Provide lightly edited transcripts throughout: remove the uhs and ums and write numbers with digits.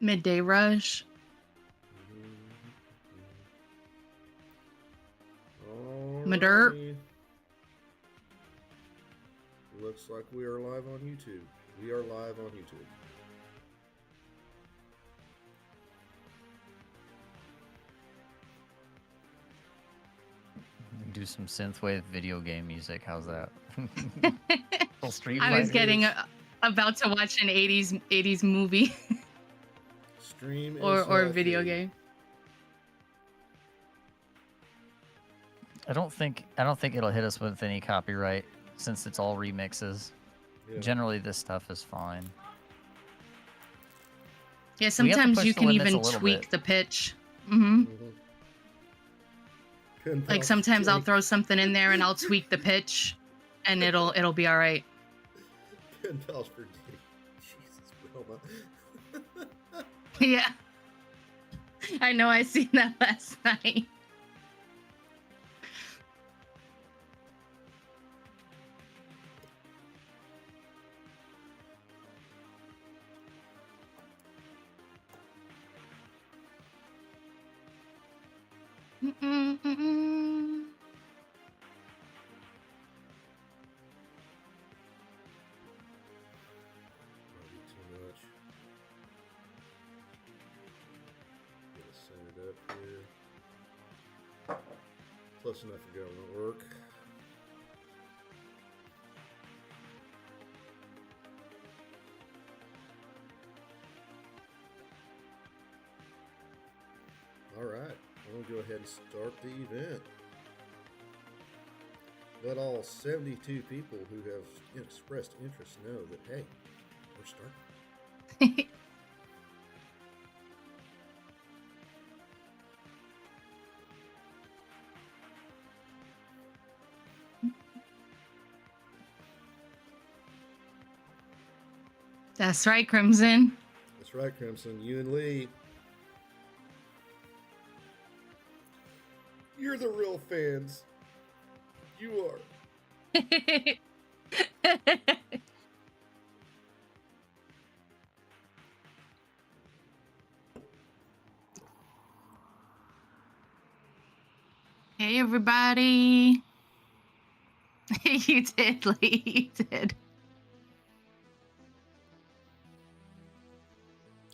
Midday Rush. Madurp. Alrighty. Looks like we are live on YouTube. We are live on YouTube. Do some synthwave video game music. How's that? Street I was Fighter. getting about to watch an 80s movie Stream or video game. I don't think it'll hit us with any copyright since it's all remixes. Yeah. Generally, this stuff is fine. Yeah, sometimes push you the can limits a even little tweak bit. the pitch. Mm-hmm. Like $10 sometimes I'll for throw something in there and I'll tweak the pitch, and it'll be all right. $10 for D. Jesus, Roma. Yeah, I know. I seen that last night. Might be too much. Gotta set it up here. Close enough for government work. Alright, we'll go ahead and start the event. Let all 72 people who have expressed interest know that, hey, we're starting. That's right, Crimson. That's right, Crimson. You and Lee. You're the real fans. You are. Hey, everybody. You did, Lee. You did.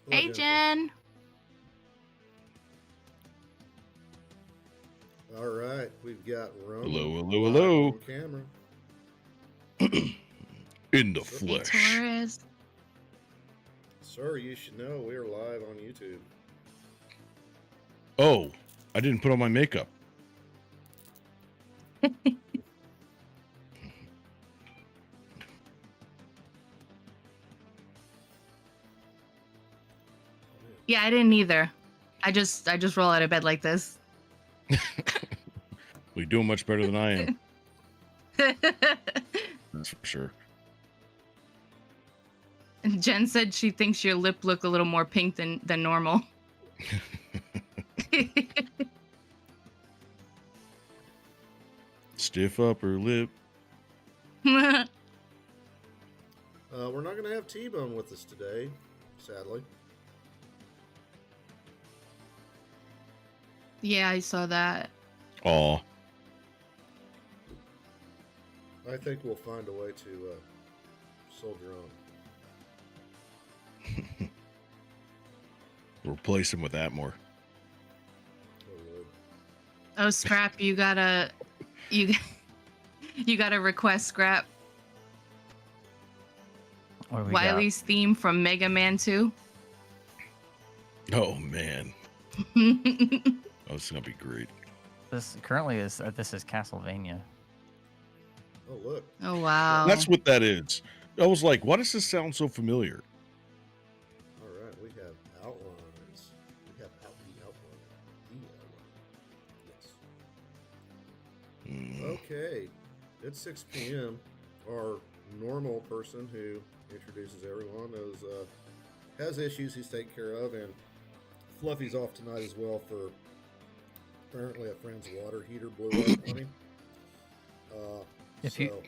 Hello, Hey, Jennifer. Jen. All right, we've got Rome. Hello, hello, hello. On camera. In the Hey, Hey, flesh. Taurus. Sir, you should know we are live on YouTube. Oh, I didn't put on my makeup. Yeah, I didn't either. I just roll out of bed like this. You're doing much better than I am. That's for sure. Jen said she thinks your lip look a little more pink than normal. Stiff upper lip. We're not going to have T-Bone with us today, sadly. Yeah, I saw that. Aw. I think we'll find a way to soldier on. Replace him with Atmore. Oh, Lord. Oh, Scrap, you gotta request Scrap What do we Wiley's theme from Mega Man 2. Oh, man. Oh, this is going to be great. got? This currently is this is Castlevania. Oh, look. Oh wow. That's what that is. I was like, why does this sound so familiar? All right, we have outlines. We have the outline. The outline. Yes. Mm. Okay, it's 6 p.m. Our normal person who introduces everyone has issues he's taking care of, and Fluffy's off tonight as well for apparently a friend's water heater blew up on him. If So, you-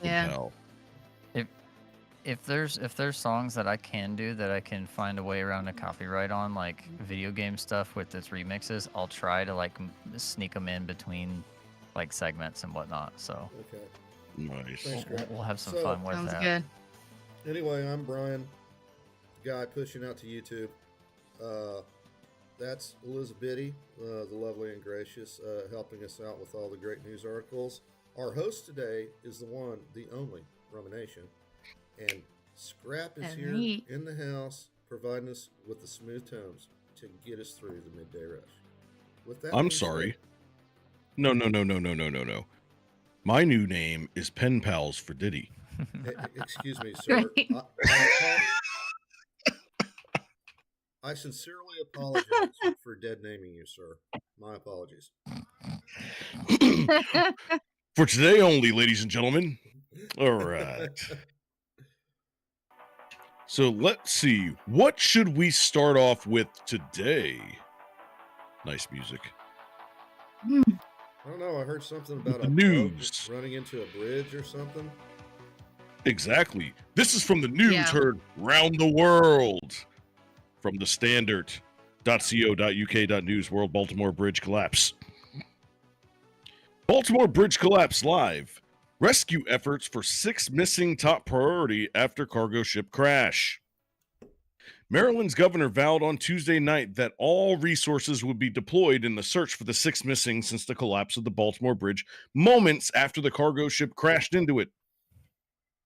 Yeah. Hell. if there's songs that I can do that I can find a way around a copyright on, like video game stuff with its remixes, I'll try to like sneak them in between like segments and whatnot. So Okay. Nice. Thanks, Greg. we'll have some So- fun with Sounds that. good. Anyway, I'm Brian, guy pushing out to YouTube. That's Elizabeth, the lovely and gracious, helping us out with all the great news articles. Our host today is the one, the only, Rumination. And Scrap is here Alright. in the house, providing us with the smooth tones to get us through the midday rush. With that, I'm being sorry. said- No. My new name is Pen Pals for Diddy. Excuse me, sir. Right. I sincerely apologize for dead naming you, sir. My apologies. For today only, ladies and gentlemen. All right. So let's see. What should we start off with today? Nice music. I don't know. I heard something about The a news. boat running into a bridge or something. Exactly. This is from the news Yeah. heard round the world. From the standard.co.uk.news World Baltimore Bridge collapse. Baltimore Bridge collapse live. Rescue efforts for 6 missing top priority after cargo ship crash. Maryland's governor vowed on Tuesday night that all resources would be deployed in the search for the 6 missing since the collapse of the Baltimore Bridge, moments after the cargo ship crashed into it.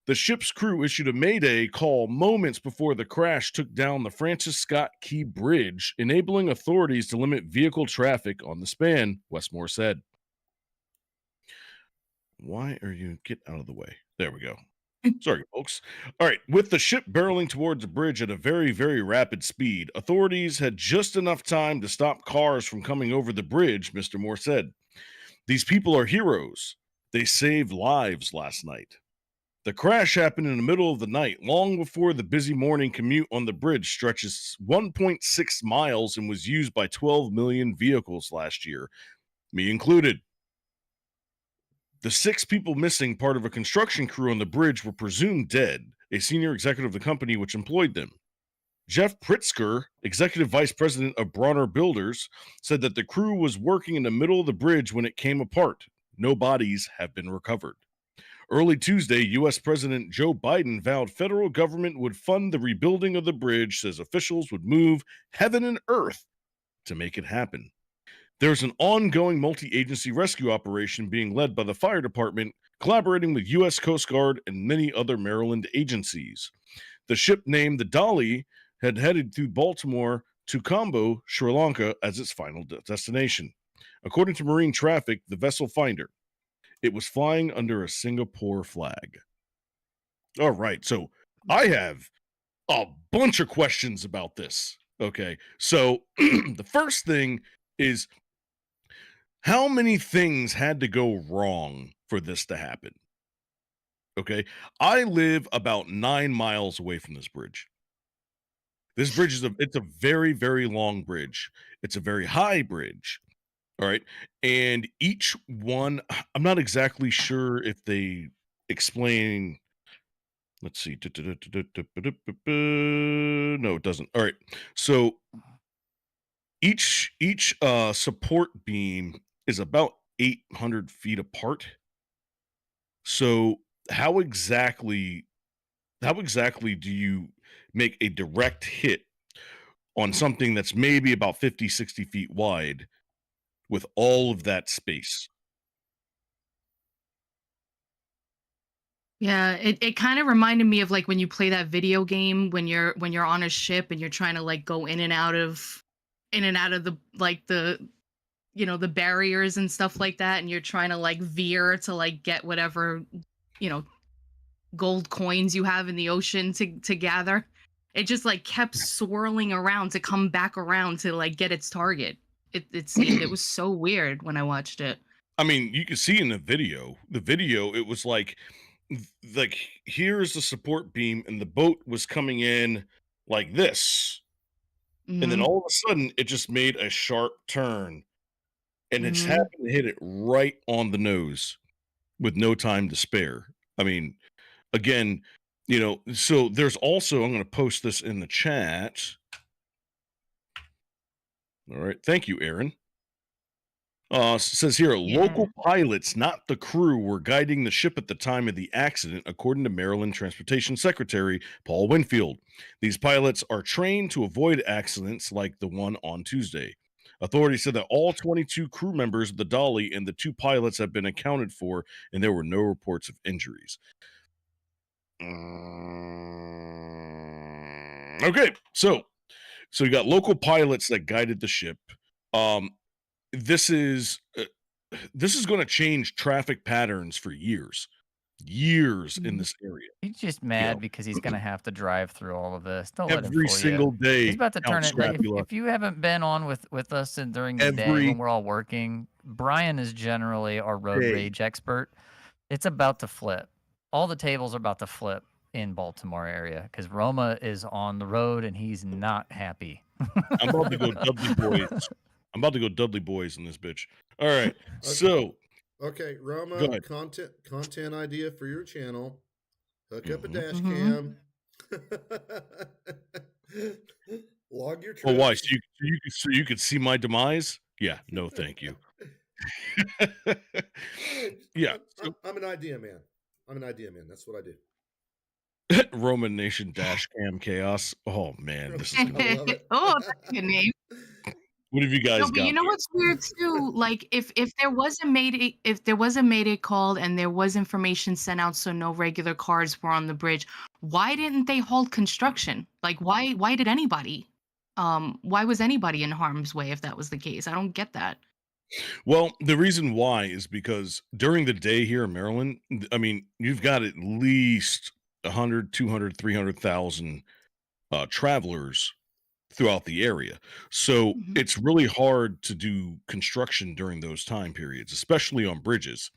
The ship's crew issued a mayday call moments before the crash took down the Francis Scott Key Bridge, enabling authorities to limit vehicle traffic on the span, Westmore said. Why are you... Get out of the way. There we go. Sorry, folks. All right. With the ship barreling towards the bridge at a very, very rapid speed, authorities had just enough time to stop cars from coming over the bridge, Mr. Moore said. These people are heroes. They saved lives last night. The crash happened in the middle of the night, long before the busy morning commute on the bridge stretches 1.6 miles and was used by 12 million vehicles last year, me included. The 6 people missing, part of a construction crew on the bridge, were presumed dead, a senior executive of the company which employed them. Jeff Pritzker, executive vice president of Bronner Builders, said that the crew was working in the middle of the bridge when it came apart. No bodies have been recovered. Early Tuesday, U.S. President Joe Biden vowed federal government would fund the rebuilding of the bridge, says officials would move heaven and earth to make it happen. There's an ongoing multi-agency rescue operation being led by the fire department, collaborating with U.S. Coast Guard and many other Maryland agencies. The ship named the Dolly had headed through Baltimore to Colombo, Sri Lanka, as its final destination. According to Marine Traffic, the vessel Finder, it was flying under a Singapore flag. All right, so I have a bunch of questions about this. Okay, so the first thing is, how many things had to go wrong for this to happen? Okay, I live about 9 miles away from this bridge. This bridge it's a very, very long bridge. It's a very high bridge. All right. And each one, I'm not exactly sure if they explain. Let's see. No, it doesn't. All right. So each support beam is about 800 feet apart. So how exactly do you make a direct hit on something that's maybe about 50, 60 feet wide with all of that space? Yeah, it kind of reminded me of like when you play that video game when you're on a ship and you're trying to like go in and out of the like the the barriers and stuff like that, and you're trying to like veer to like get whatever gold coins you have in the ocean to gather. It just like kept swirling around to come back around to like get its target. It seemed it was so weird when I watched it. I mean, you can see in the video, it was like here's the support beam and the boat was coming in like this. And then Mhm. all of a sudden it just made a sharp turn and it's Mhm. happened to hit it right on the nose with no time to spare. I mean, again, you know, so there's also, I'm going to post this in the chat. All right. Thank you, Aaron. Says here, Yeah. local pilots, not the crew, were guiding the ship at the time of the accident, according to Maryland Transportation Secretary Paul Winfield. These pilots are trained to avoid accidents like the one on Tuesday. Authorities said that all 22 crew members of the Dolly and the 2 pilots have been accounted for, and there were no reports of injuries. Okay, so you got local pilots that guided the ship. This is going to change traffic patterns for years in this area. He's just You mad know, because he's gonna have to drive through all of this. Don't let him every fool single you. day, He's about to Count turn it. Like, Scrapula. if you haven't been on with us and during the day Every when we're all working, Brian is generally our road day. rage expert. It's about to flip. All the tables are about to flip in Baltimore area because Roma is on the road and he's not happy. I'm about to go Dudley Boys. I'm about to go Dudley Boys in this bitch. All right, so Okay, go Roma, ahead. content idea for your channel. Hook up a dash Mhm. cam. Log your Oh, why? trips. So you could see my demise? Yeah, no, thank you. Yeah, I'm an idea man. I'm an idea man. That's what I do. Roman Nation dash cam chaos. Oh man, this is I gonna. love it. Oh, that's a good name. What have you guys No, but got you know there? what's weird too? Like if there was a mayday called and there was information sent out so no regular cars were on the bridge, why didn't they halt construction? Like why did anybody? Why was anybody in harm's way if that was the case? I don't get that. Well, the reason why is because during the day here in Maryland, I mean, you've got at least 100, 200, 300,000 travelers throughout the area. So Mhm. it's really hard to do construction during those time periods, especially on bridges.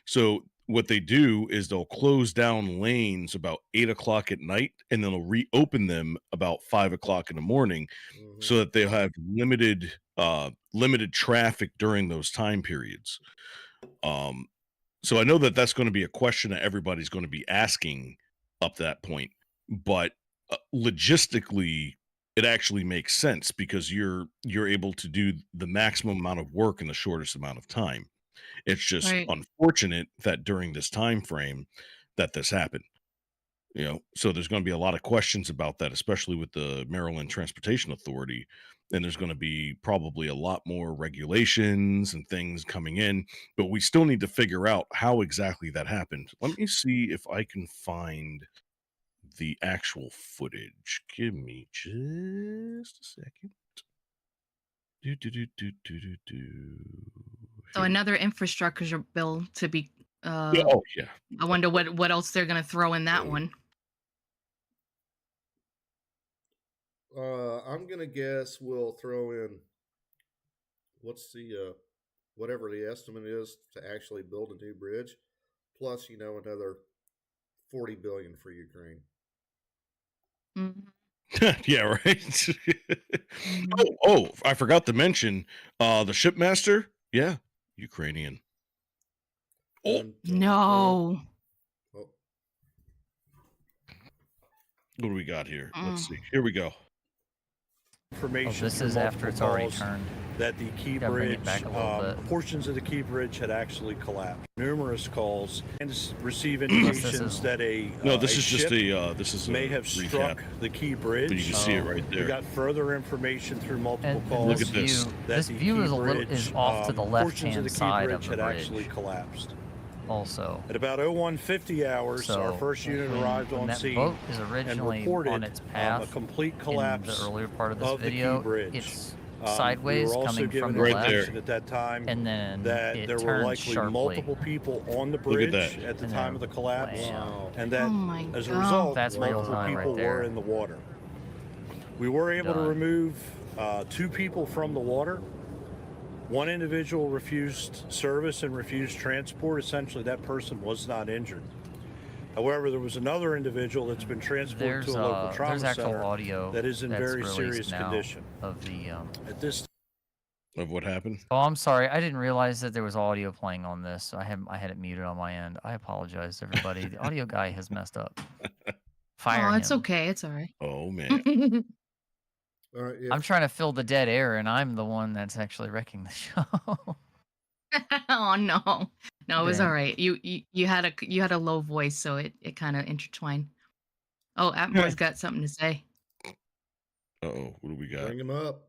So what they do is they'll close down lanes about 8 o'clock at night and then they'll reopen them about 5 o'clock in the morning so Mhm. that they'll have limited traffic during those time periods. Um, so I know that that's going to be a question that everybody's going to be asking up to that point, but logistically, it actually makes sense because you're able to do the maximum amount of work in the shortest amount of time. It's just Right. unfortunate that during this time frame that this happened. You know, so there's going to be a lot of questions about that, especially with the Maryland Transportation Authority. And there's going to be probably a lot more regulations and things coming in, but we still need to figure out how exactly that happened. Let me see if I can find the actual footage. Give me just a second. So Here we another infrastructure bill to be go. Oh yeah. I wonder what else they're gonna throw in that one. I'm gonna guess we'll throw in what's the whatever the estimate is to actually build a new bridge, plus another 40 billion for Ukraine. Mhm. Yeah, right. Mhm. oh, I forgot to mention the shipmaster. Yeah, Ukrainian. Oh, Dun, dun, dun. No. Oh, what do we got here? Let's Mm. see. Here we go. Information this through is after multiple it's already calls turned. that the Key Gotta bring it Bridge, back a little bit. portions of the Key Bridge had actually collapsed. Numerous calls and receive this indications is- that a No, this a is just ship a this is may a have recap, struck the Key Bridge. but you can see it right We there. got further information through multiple And calls. Look this at this. view, that this the view Key is a little Bridge, off to the left portions of hand the Key side Bridge of the had bridge. actually collapsed. Also, At about 0150 hours, our so first unit when- arrived when on that scene boat is and originally reported on its a path complete in collapse the earlier part of this of the Key video, Bridge. it's We sideways were also coming given from the Right left, there. information at that time and then that it there were turns likely sharply. multiple people on the Look at bridge that. at the And time then of the collapse, wow. and that Oh my as a God. result, That's real multiple time right people there. were in the water. We were able to Done. remove 2 people from the water. One individual refused service and refused transport. Essentially, that person was not injured. However, there was another individual that's been transported to a local trauma there's actual center audio that is in that's very released serious now condition. of the At this Of what happened? Oh, I'm sorry. I didn't realize that there was audio playing on this. I had it muted on my end. I apologize, everybody. The audio guy has messed up. Fire Oh, it's him. okay. It's all right. Oh man. All right, I'm if trying to fill the dead air, and I'm the one that's actually wrecking the show. Oh no. No, it was all Dang. right. You had a low voice, so it kind of intertwined. Oh, Atmore's got something to say. Uh-oh, what do we got? bring him up.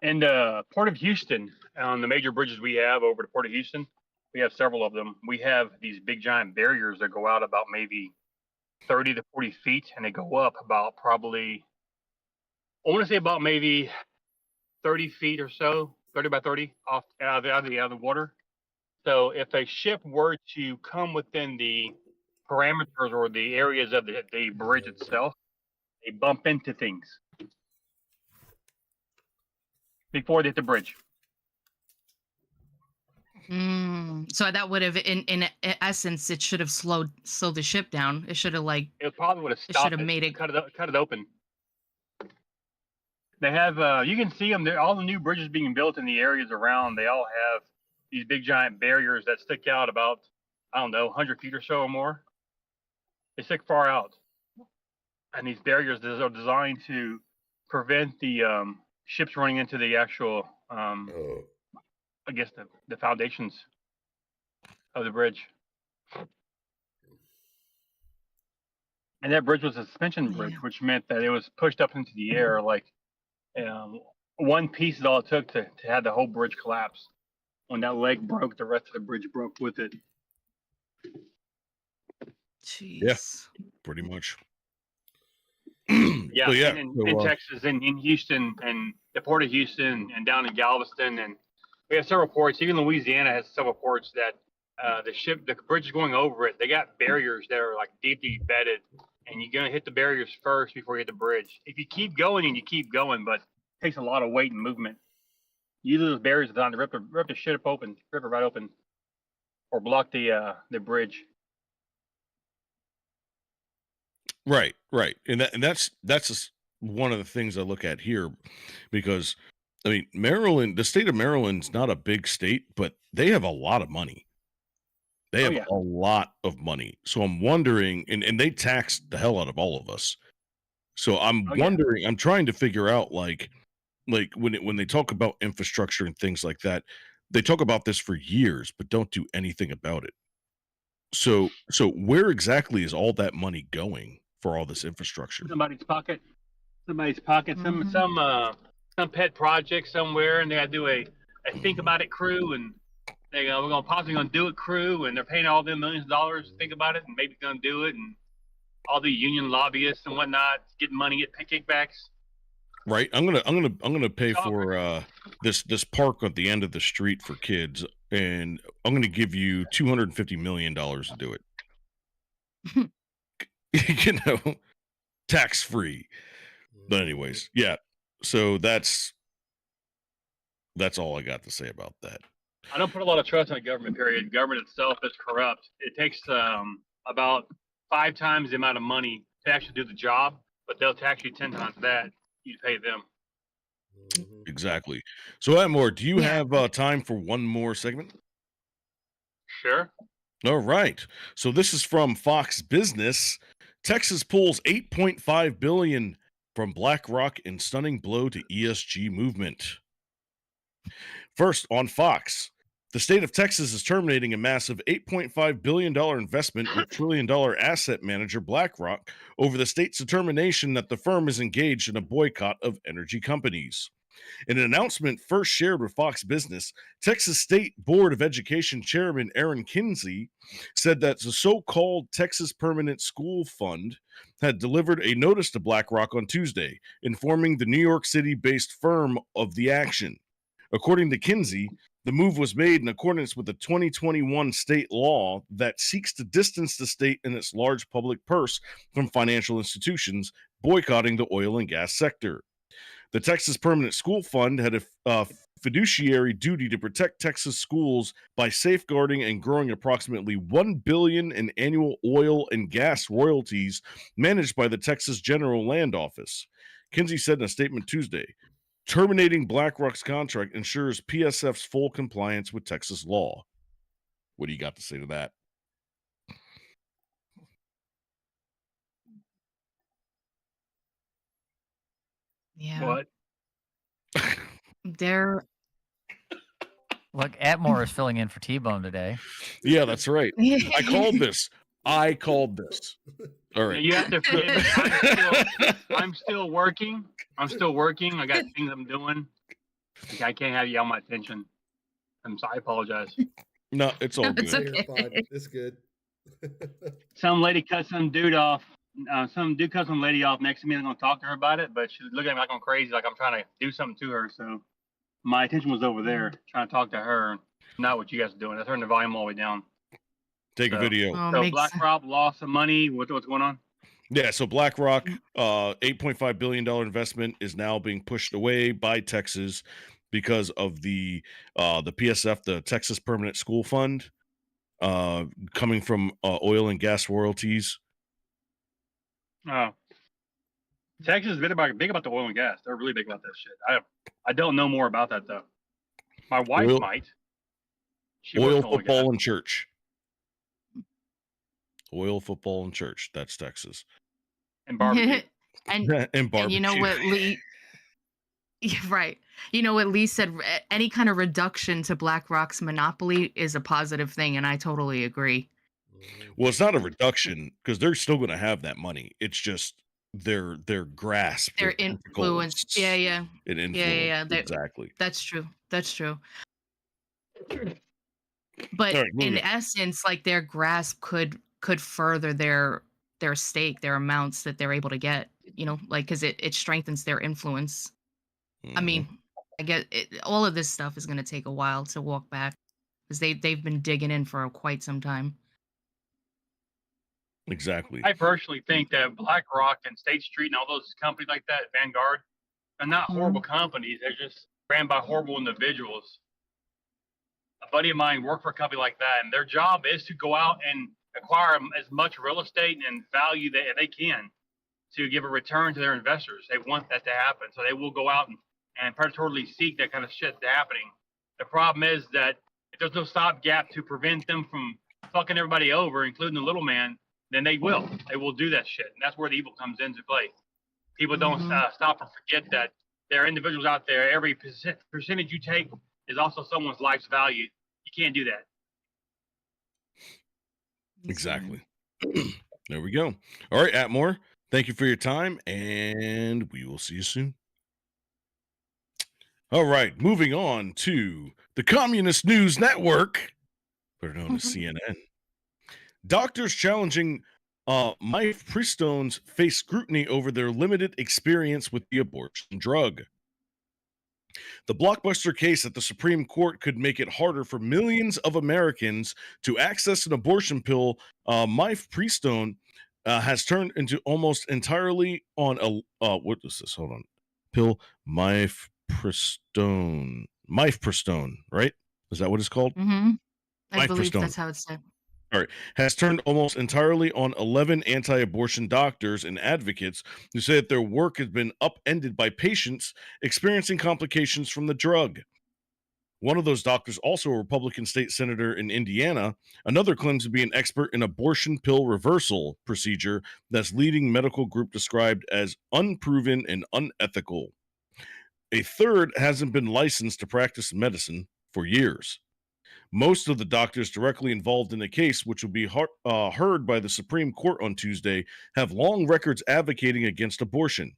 And Port of Houston, on the major bridges we have over to Port of Houston, we have several of them. We have these big giant barriers that go out about maybe 30 to 40 feet, and they go up about probably, I want to say about maybe 30 feet or so, 30 by 30 off out of the water. So if a ship were to come within the parameters or the areas of the bridge itself, they bump into things before they hit the bridge. So that would have, in essence, it should have slowed the ship down. It should have like It probably would have it stopped should have made it. cut it open. They have, you can see them. They're, all the new bridges being built in the areas around, they all have these big giant barriers that stick out about, I don't know, 100 feet or so or more. They stick far out. And these barriers are designed to prevent the ships running into the actual, Oh, I guess, the foundations of the bridge. And that bridge was a suspension bridge, Yeah. which meant that it was pushed up into the air. Like one piece is all it took to have the whole bridge collapse. When that leg broke, the rest of the bridge broke with it. Jeez. Pretty much. Yeah, So, yeah. and So, in Texas, in Houston, and the Port of Houston, and down in Galveston, and we have several ports. Even Louisiana has several ports that the bridge is going over it. They got barriers that are like deeply bedded, and you're gonna hit the barriers first before you hit the bridge. If you keep going and you keep going, but it takes a lot of weight and movement. Usually those barriers are designed to rip the ship open, rip it right open, or block the bridge. right, and that's just one of the things I look at here, because I mean, Maryland, the state of Maryland's not a big state, but they have a lot of money. They Oh have yeah, a lot of money. So I'm wondering, and they tax the hell out of all of us. So I'm oh yeah. wondering, I'm trying to figure out like when they talk about infrastructure and things like that, they talk about this for years, but don't do anything about it. So where exactly is all that money going for all this infrastructure? Somebody's pocket. Some pet project somewhere, and they got to do a think about it crew, and they go, we're gonna possibly gonna do it crew, and they're paying all them millions of dollars to think about it, and maybe gonna do it, and all the union lobbyists and whatnot getting money, get kickbacks. Right? I'm gonna pay for this park at the end of the street for kids, and I'm gonna give you $250 million to do it. You know, tax free. But anyways, yeah. So that's all I got to say about that. I don't put a lot of trust in the government. Period. Government itself is corrupt. It takes about 5 times the amount of money to actually do the job, but they'll tax you 10 times that. You pay them. mhm. Exactly. So Atmore, do you Yeah. have time for one more segment? Sure. All right. So this is from Fox Business. Texas pulls $8.5 billion from BlackRock in stunning blow to ESG movement. First on Fox, the state of Texas is terminating a massive $8.5 billion investment with trillion-dollar asset manager BlackRock over the state's determination that the firm is engaged in a boycott of energy companies. In an announcement first shared with Fox Business, Texas State Board of Education Chairman Aaron Kinsey said that the so-called Texas Permanent School Fund had delivered a notice to BlackRock on Tuesday, informing the New York City-based firm of the action. According to Kinsey, the move was made in accordance with the 2021 state law that seeks to distance the state and its large public purse from financial institutions boycotting the oil and gas sector. The Texas Permanent School Fund had a fiduciary duty to protect Texas schools by safeguarding and growing approximately $1 billion in annual oil and gas royalties managed by the Texas General Land Office. Kinsey said in a statement Tuesday, terminating BlackRock's contract ensures PSF's full compliance with Texas law. What do you got to say to that? Yeah. What? They're Look, Atmore is filling in for T-Bone today. Yeah, that's right. I called this. All Yeah, right. you have to forgive me. I'm still working. I'm still working. I got things I'm doing. I can't have you on my attention. I'm sorry. I apologize. No, it's all It's good. You're okay. fine. It's good. Some lady cut some dude off. Some dude cut some lady off next to me. I'm gonna talk to her about it, but she's looking at me like I'm crazy, like I'm trying to do something to her. So my attention was over there, trying to talk to her, not what you guys are doing. I turned the volume all the way down. Take a So- video. Oh, So makes BlackRock lost some money. What's going on? Yeah, so BlackRock, $8.5 billion investment is now being pushed away by Texas because of the PSF, the Texas Permanent School Fund, coming from oil and gas royalties. Texas is big about the oil and gas. They're really big about that shit. I don't know more about that though. My wife Oil- might. She Oil, works in football, gas. and church. Oil, football, and church. That's Texas. And barbecue. and And barbecue. and you know what Lee Yeah, right. You know what Lee said, any kind of reduction to BlackRock's monopoly is a positive thing, and I totally agree. Well, it's not a reduction because they're still going to have that money. It's just their grasp, Their influence. tentacles Yeah, yeah. and influence. yeah, they're- Exactly. That's true. That's true. But All right, moving in on. essence, like their grasp could further their stake, their amounts that they're able to get, you know, like because it strengthens their influence. I Mhm. mean, I get it, all of this stuff is going to take a while to walk back because they've been digging in for quite some time. Exactly. I personally think that BlackRock and State Street and all those companies like that, Vanguard, are not horrible companies. They're just ran by horrible individuals. A buddy of mine worked for a company like that, and their job is to go out and acquire as much real estate and value that they can to give a return to their investors. They want that to happen, so they will go out and predatorily seek that kind of shit to happening. The problem is that if there's no stopgap to prevent them from fucking everybody over, including the little man, then they will. They will do that shit, and that's where the evil comes into play. People don't stop and forget that there are individuals out there. Every percentage you take is also someone's life's value. You can't do that. Exactly. There we go. All right, Atmore, thank you for your time, and we will see you soon. All right, moving on to the Communist News Network, better known as CNN. Doctors challenging mifepristones face scrutiny over their limited experience with the abortion drug. The blockbuster case at the Supreme Court could make it harder for millions of Americans to access an abortion pill. Mifepristone has turned into almost entirely on a what is this? Hold on, pill mifepristone, right? Is that what it's called? I believe Mifepristone. that's how it's said. Has turned almost entirely on 11 anti-abortion doctors and advocates who say that their work has been upended by patients experiencing complications from the drug. One of those doctors, also a Republican state senator in Indiana, another claims to be an expert in abortion pill reversal procedure that's leading medical group described as unproven and unethical. A third hasn't been licensed to practice medicine for years. Most of the doctors directly involved in the case, which will be heard by the Supreme Court on Tuesday, have long records advocating against abortion.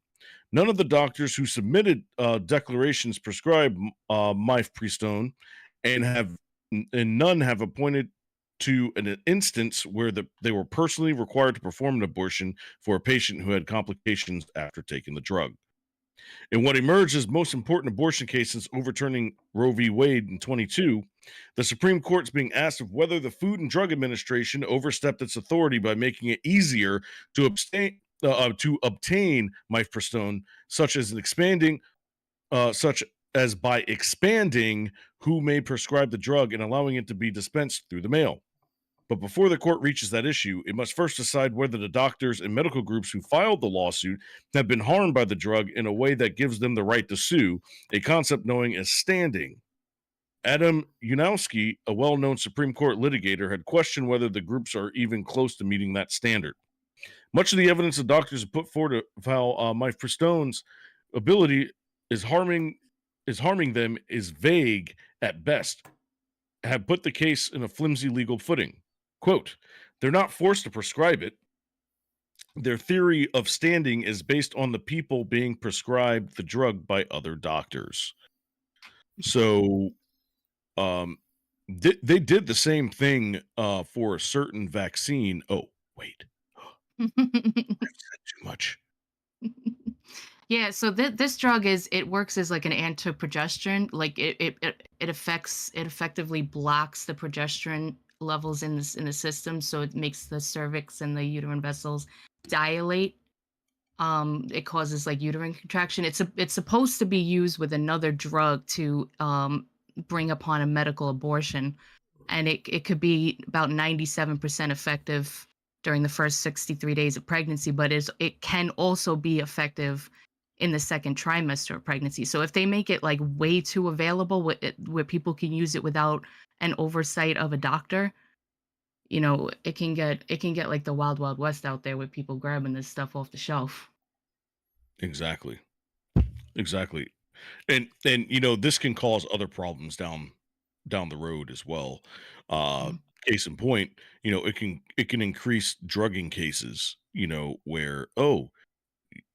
None of the doctors who submitted declarations prescribe mifepristone, and none have appointed to an instance where they were personally required to perform an abortion for a patient who had complications after taking the drug. In what emerged as most important abortion case since overturning Roe v. Wade in 22, the Supreme Court is being asked of whether the Food and Drug Administration overstepped its authority by making it easier to obtain mifepristone, such as by expanding who may prescribe the drug and allowing it to be dispensed through the mail. But before the court reaches that issue, it must first decide whether the doctors and medical groups who filed the lawsuit have been harmed by the drug in a way that gives them the right to sue, a concept known as standing. Adam Yanowski, a well-known Supreme Court litigator, had questioned whether the groups are even close to meeting that standard. Much of the evidence the doctors have put forward to file mifepristone's ability is harming them is vague at best, have put the case in a flimsy legal footing. Quote, they're not forced to prescribe it. Their theory of standing is based on the people being prescribed the drug by other doctors. So they did the same thing for a certain vaccine. Oh, wait. I've said too much. Yeah, so this drug it works as like an antiprogesterone. Like it effectively blocks the progesterone levels in the system, so it makes the cervix and the uterine vessels dilate. It causes like uterine contraction. It's supposed to be used with another drug to bring upon a medical abortion, and it could be about 97% effective during the first 63 days of pregnancy, but it can also be effective in the second trimester of pregnancy. So if they make it like way too available where people can use it without an oversight of a doctor, it can get like the wild wild west out there with people grabbing this stuff off the shelf. Exactly. And this can cause other problems down the road as well. Mhm. Case in point, it can increase drugging cases, where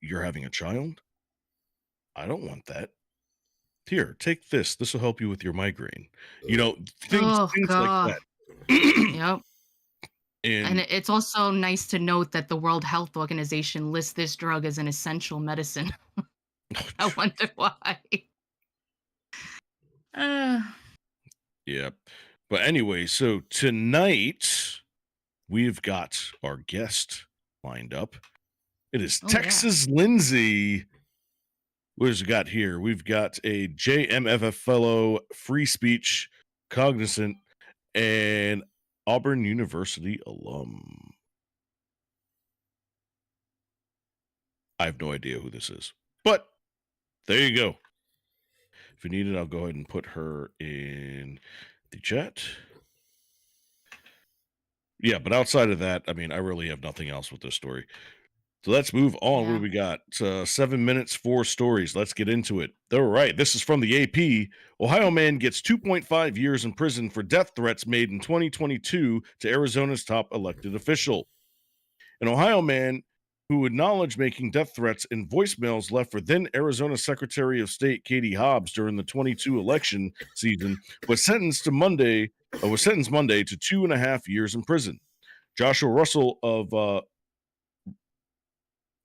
you're having a child? I don't want that. Here, take this. This will help you with your migraine. Things Oh like god. that. Yep. And And it's also nice to note that the World Health Organization lists this drug as an essential medicine. I wonder why. Uh, yeah. But anyway, so tonight we've got our guest lined up. It is Oh, yeah. Texas Lindsay. What has we got here? We've got a JMFF fellow, free speech, cognizant, and Auburn University alum. I have no idea who this is, but there you go. If you need it, I'll go ahead and put her in the chat. Yeah, but outside of that, I mean, I really have nothing else with this story. So let's move on. What Yeah. do we got? 7 minutes, 4 stories. Let's get into it. All right. This is from the AP. Ohio man gets 2.5 years in prison for death threats made in 2022 to Arizona's top elected official. An Ohio man who acknowledged making death threats in voicemails left for then Arizona Secretary of State Katie Hobbs during the 22 election season was sentenced Monday to 2.5 years in prison. Joshua Russell of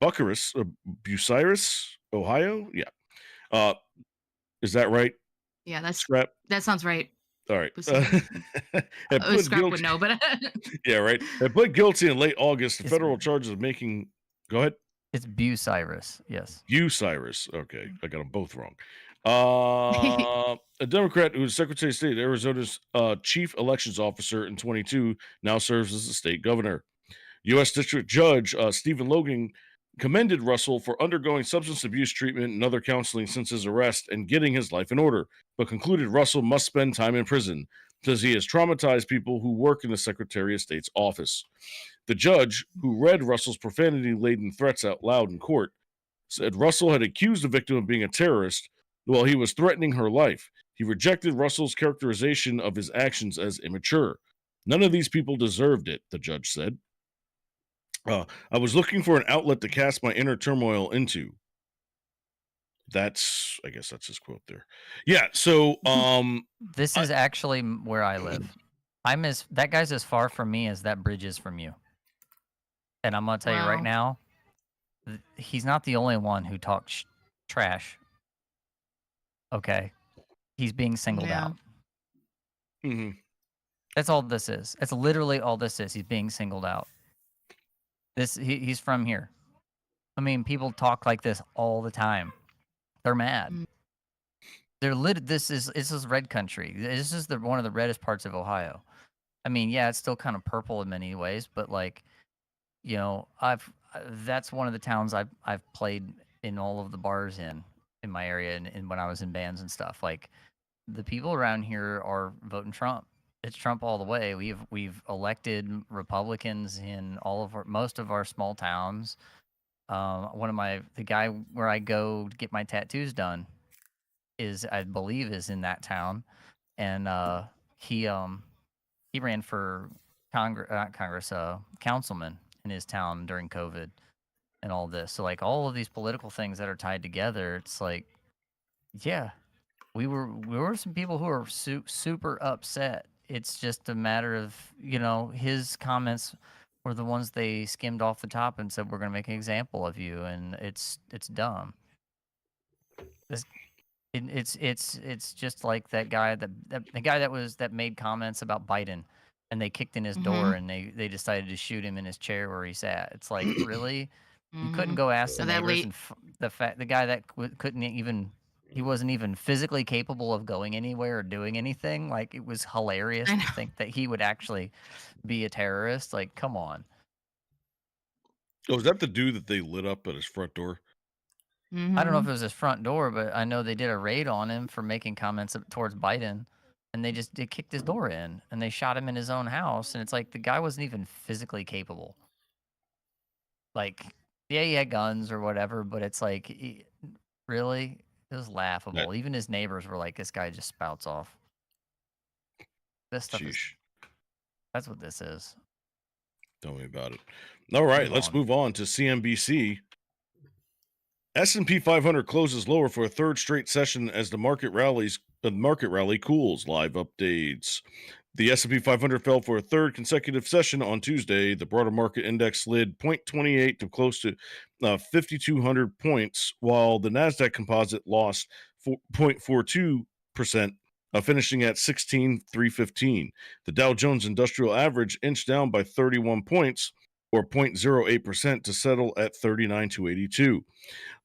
Bucyrus, Ohio. Yeah. Is that right? Yeah, Scrap. that sounds right. All right. Bucyrus. Had pled Scrap would guilty. know, but Yeah, right. Had pled guilty in late August to It's- federal charges of making. Go ahead. It's Bucyrus. Yes. Bucyrus. Okay, I got them both wrong. A Democrat who was Secretary of State of Arizona's chief elections officer in 22 now serves as the state governor. U.S. District Judge Stephen Logan commended Russell for undergoing substance abuse treatment and other counseling since his arrest and getting his life in order, but concluded Russell must spend time in prison because he has traumatized people who work in the Secretary of State's office. The judge, who read Russell's profanity-laden threats out loud in court, said Russell had accused the victim of being a terrorist while he was threatening her life. He rejected Russell's characterization of his actions as immature. None of these people deserved it, the judge said. I was looking for an outlet to cast my inner turmoil into. I guess that's his quote there. Yeah, so This is actually where I live. That guy's as far from me as that bridge is from you. And I'm gonna tell you right Wow. now, he's not the only one who talks trash. Okay, he's being singled Yeah. out. mhm. That's all this is. That's literally all this is. He's being singled out. He's from here. I mean, people talk like this all the time. They're mad. Mm. This is red country. This is one of the reddest parts of Ohio. I mean, yeah, it's still kind of purple in many ways, but like, that's one of the towns I've played in all of the bars in my area and when I was in bands and stuff. Like, the people around here are voting Trump. It's Trump all the way. We've elected Republicans in most of our small towns. the guy where I go to get my tattoos done I believe is in that town, and he ran for councilman in his town during COVID and all this. So like all of these political things that are tied together, it's like, yeah, we were some people who are super upset. It's just a matter of, his comments were the ones they skimmed off the top and said, we're going to make an example of you, and it's dumb. It's just like that guy that made comments about Biden, and they kicked in his door, and they decided to shoot him in his chair where he sat. It's like, really, you couldn't go ask the So that neighbors, late, and the guy that couldn't even, he wasn't even physically capable of going anywhere or doing anything. Like, it was hilarious I to know. think that he would actually be a terrorist. Like, come on. Oh, is that the dude that they lit up at his front door? I don't know if Mhm. it was his front door, but I know they did a raid on him for making comments towards Biden, and they kicked his door in, and they shot him in his own house. And it's like, the guy wasn't even physically capable. Like, yeah, he had guns or whatever, but it's like, really, it was laughable. Even his neighbors were like, this guy just spouts off. This stuff that's what this is. Tell me about it. All right, let's move on to CNBC. S&P 500 closes lower for a third straight session as the market rally cools. Live updates. The S&P 500 fell for a third consecutive session on Tuesday. The broader market index slid 0.28 to close to 5,200 points, while the Nasdaq Composite lost 0.42%, finishing at 16,315. The Dow Jones Industrial Average inched down by 31 points, or 0.08%, to settle at 39,282.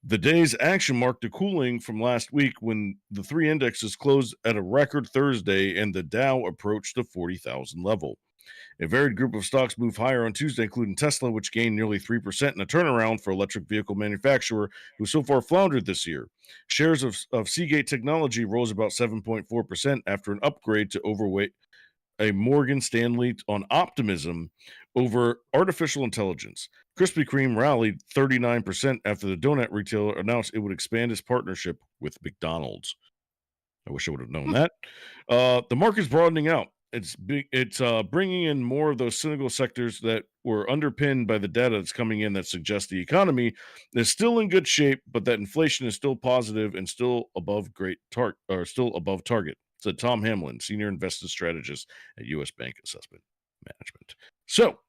The day's action marked a cooling from last week when the three indexes closed at a record Thursday and the Dow approached the 40,000 level. A varied group of stocks moved higher on Tuesday, including Tesla, which gained nearly 3% in a turnaround for electric vehicle manufacturer who so far floundered this year. Shares of Seagate Technology rose about 7.4% after an upgrade to overweight a Morgan Stanley on optimism over artificial intelligence. Krispy Kreme rallied 39% after the donut retailer announced it would expand its partnership with McDonald's. I wish I would have known that. The market's broadening out. It's bringing in more of those cynical sectors that were underpinned by the data that's coming in that suggests the economy is still in good shape, but that inflation is still positive and still above target, said Tom Hamlin, senior investment strategist at U.S. Bank Assessment Management. So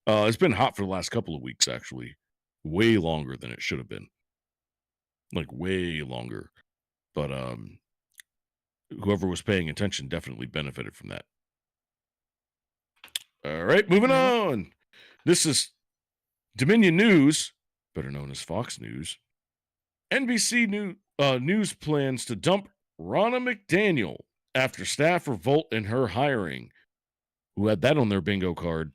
it's been hot for the last couple of weeks, actually, way longer than it should have been, like way longer. But whoever was paying attention definitely benefited from that. All right, moving on. This is Dominion News, better known as Fox News. NBC News plans to dump Ronna McDaniel after staff revolt in her hiring. Who had that on their bingo card?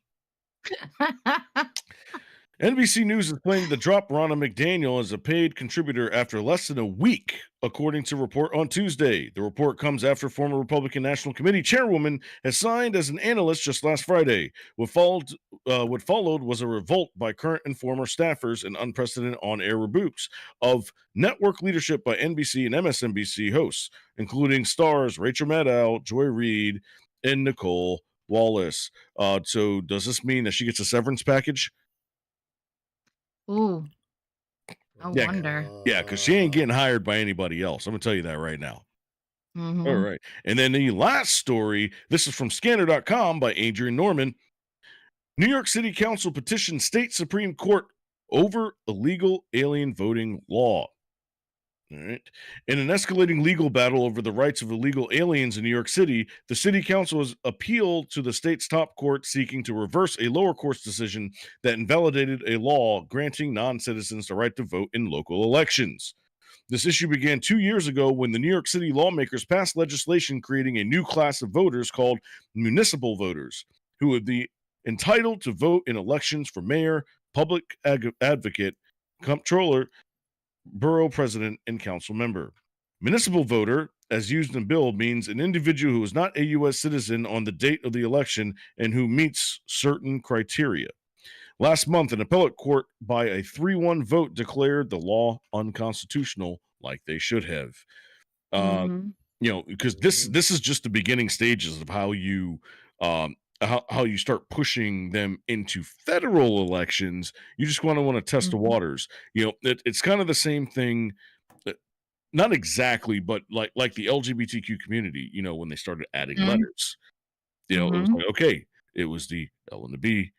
NBC News is planning to drop Ronna McDaniel as a paid contributor after less than a week, according to a report on Tuesday. The report comes after former Republican National Committee chairwoman has signed as an analyst just last Friday. What followed was a revolt by current and former staffers and unprecedented on-air rebukes of network leadership by NBC and MSNBC hosts, including stars Rachel Maddow, Joy Reid, and Nicole Wallace. So does this mean that she gets a severance package? Ooh, I Yeah, wonder. Yeah, because she ain't getting hired by anybody else. I'm going to tell you that right now. Mhm. All right. And then the last story, this is from scanner.com by Adrian Norman. New York City Council petitions state Supreme Court over illegal alien voting law. All right. In an escalating legal battle over the rights of illegal aliens in New York City, the city council has appealed to the state's top court seeking to reverse a lower court's decision that invalidated a law granting non-citizens the right to vote in local elections. This issue began 2 years ago when the New York City lawmakers passed legislation creating a new class of voters called municipal voters, who would be entitled to vote in elections for mayor, public advocate, comptroller, borough president, and council member. Municipal voter, as used in bill, means an individual who is not a U.S. citizen on the date of the election and who meets certain criteria. Last month, an appellate court by a 3-1 vote declared the law unconstitutional, like they should have. Mhm. You know, because this is just the beginning stages of how you how you start pushing them into federal elections. You just want to test the Mhm. waters. You know, it's kind of the same thing. Not exactly, but like the LGBTQ community. You know, when they started adding Mhm. letters, you know, it was Mhm. like, okay, it was the L and the B,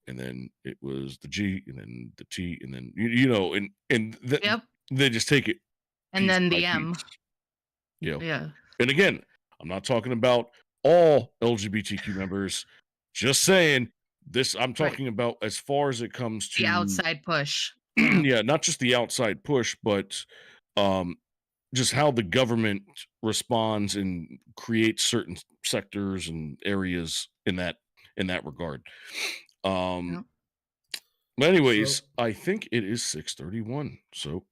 and then it was the G, and then the T, and then you know, and Yep. they just take it And piece then by the M. piece. You know, Yeah. and again, I'm not talking about all LGBTQ members. Just saying this. I'm Right. talking about as far as it comes The to outside push. Yeah. yeah, not just the outside push, but um, just how the government responds and creates certain sectors and areas in that regard. Um, Yep. but anyways, So, I think it is 6:31, so